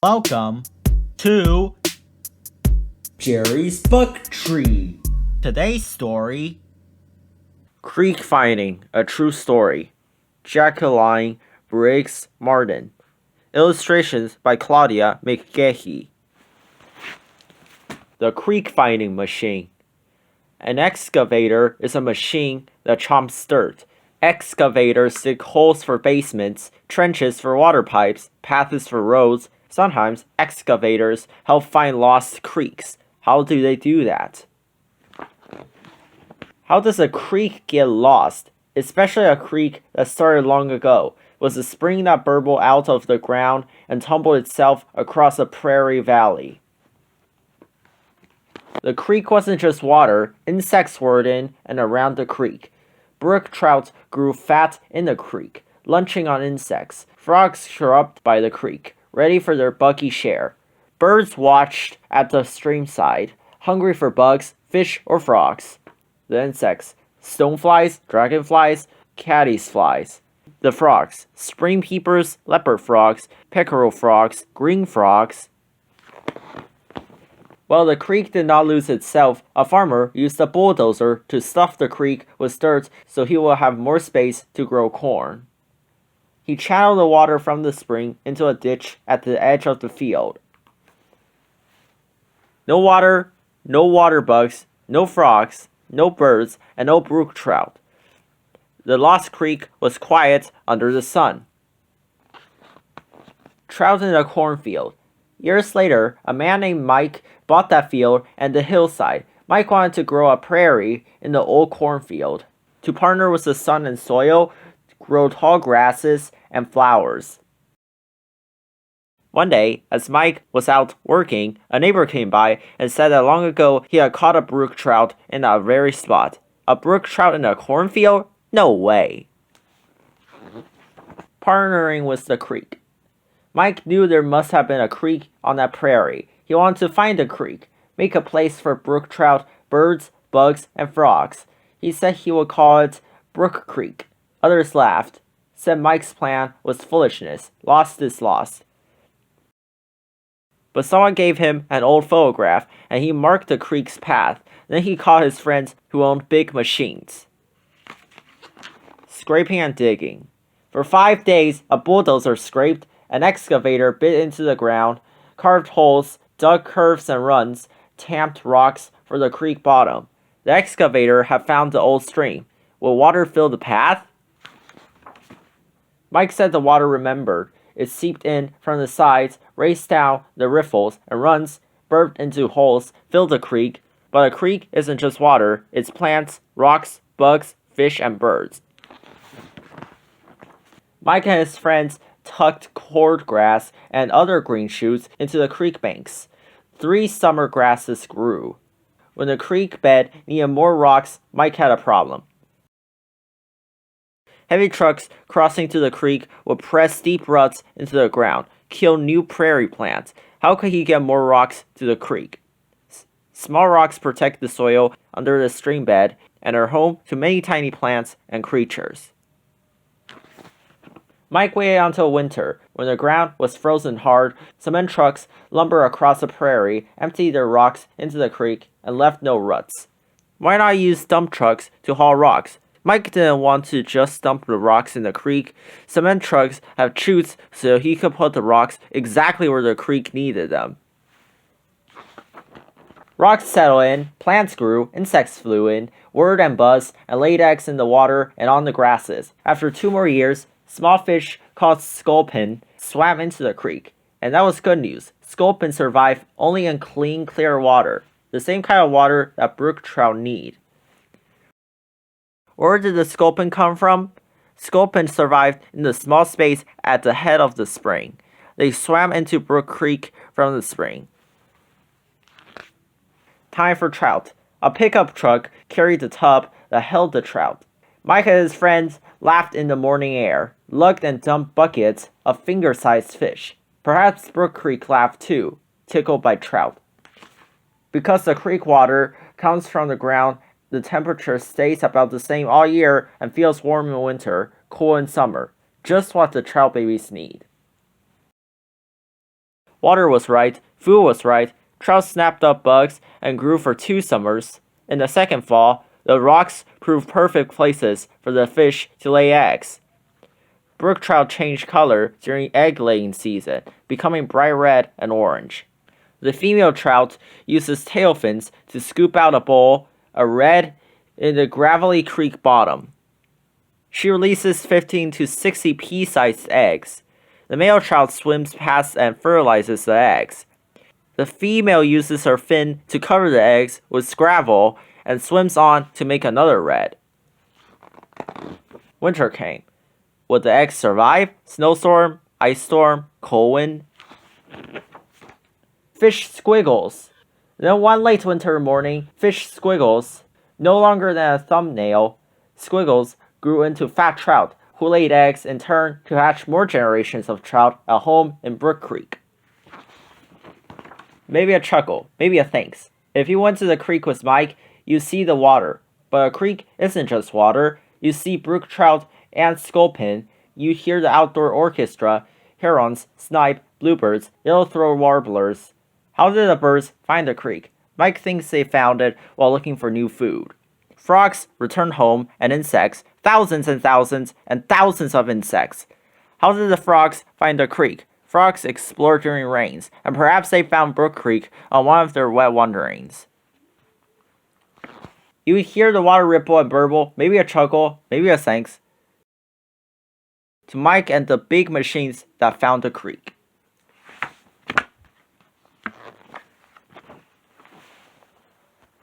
Welcome to Jerry's Book Tree. today's story. Creekfinding, a true story. Jacqueline, Briggs, Martin. Illustrations by Claudia, McGehee. The creek-finding machine. An excavator is a machine that chomps dirt. Excavators dig holes for basements, trenches for water pipes, paths for roads. Sometimes excavators help find lost creeks. How do they do that? How does a creek get lost? Especially a creek that started long ago, was a spring that burbled out of the ground and tumbled itself across a prairie valley. The creek wasn't just water, insects were in and around the creek. Brook trout grew fat in the creek, lunching on insects. Frogs chirruped by the creek, ready for their buggy share. Birds watched at the stream side, hungry for bugs, fish, or frogs. The insects: stoneflies, dragonflies, caddisflies. The frogs: spring peepers, leopard frogs, pickerel frogs, green frogs. While the creek did not lose itself, a farmer used a bulldozer to stuff the creek with dirt so he will have more space to grow corn. He channeled the water from the spring into a ditch at the edge of the field. No water, no water bugs, no frogs, no birds, and no brook trout. The lost creek was quiet under the sun. Trout in a cornfield. Years later, a man named Mike bought that field and the hillside. Mike wanted to grow a prairie in the old cornfield, to partner with the sun and soil, grow tall grasses and flowers. One day, as Mike was out working, a neighbor came by and said that long ago he had caught a brook trout in that very spot. A brook trout in a cornfield? No way. Partnering with the creek. Mike knew there must have been a creek on that prairie. He wanted to find the creek, make a place for brook trout, birds, bugs, and frogs. He said he would call it Brook Creek. Others laughed, said Mike's plan was foolishness. Lost is lost. But someone gave him an old photograph, and he marked the creek's path. Then he called his friends who owned big machines. Scraping and digging. For 5 days, a bulldozer scraped, an excavator bit into the ground, carved holes, dug curves and runs, tamped rocks for the creek bottom. The excavator had found the old stream. Will water fill the path? Mike said the water remembered. It seeped in from the sides, raced down the riffles and runs, burped into holes, filled the creek. But a creek isn't just water, it's plants, rocks, bugs, fish, and birds. Mike and his friends tucked cordgrass and other green shoots into the creek banks. 3 summer grasses grew. When the creek bed needed more rocks, Mike had a problem. Heavy trucks crossing to the creek would press deep ruts into the ground, kill new prairie plants. How could he get more rocks to the creek? Small rocks protect the soil under the stream bed and are home to many tiny plants and creatures. Mike waited until winter, when the ground was frozen hard. Cement trucks lumbered across the prairie, emptied their rocks into the creek, and left no ruts. Why not use dump trucks to haul rocks? Mike didn't want to just dump the rocks in the creek. Cement trucks have chutes so he could put the rocks exactly where the creek needed them. Rocks settled in, plants grew, insects flew in, whirred and buzzed, and laid eggs in the water and on the grasses. After 2 more years, small fish called sculpin swam into the creek. And that was good news. Sculpin survive only in clean, clear water, the same kind of water that brook trout need. Where did the sculpin come from? Sculpin survived in the small space at the head of the spring. They swam into Brook Creek from the spring. Time for trout. A pickup truck carried the tub that held the trout. Mike and his friends laughed in the morning air, lugged and dumped buckets of finger-sized fish. Perhaps Brook Creek laughed too, tickled by trout. Because the creek water comes from the ground, the temperature stays about the same all year and feels warm in winter, cool in summer. Just what the trout babies need. Water was right, food was right, trout snapped up bugs and grew for 2 summers. In the second fall, the rocks proved perfect places for the fish to lay eggs. Brook trout change color during egg-laying season, becoming bright red and orange. The female trout uses tail fins to scoop out a bowl of red in the gravelly creek bottom. She releases 15 to 60 pea-sized eggs. The male trout swims past and fertilizes the eggs. The female uses her fin to cover the eggs with gravel and swims on to make another red. Winter came. Would the eggs survive? Snowstorm, ice storm, cold wind? Fish Squiggles. Then one late winter morning, Fish Squiggles, no longer than a thumbnail, Squiggles grew into fat trout who laid eggs in turn to hatch more generations of trout at home in Brook Creek. Maybe a chuckle, maybe a thanks. If you went to the creek with Mike, you see the water. But a creek isn't just water. You see brook trout and sculpin. You hear the outdoor orchestra, herons, snipe, bluebirds, yellow-throat warblers. How did the birds find the creek? Mike thinks they found it while looking for new food. Frogs return home, and insects, thousands and thousands and thousands of insects. How did the frogs find the creek? Frogs explore during rains, and perhaps they found Brook Creek on one of their wet wanderings. You would hear the water ripple and burble, maybe a chuckle, maybe a thanks, to Mike and the big machines that found the creek.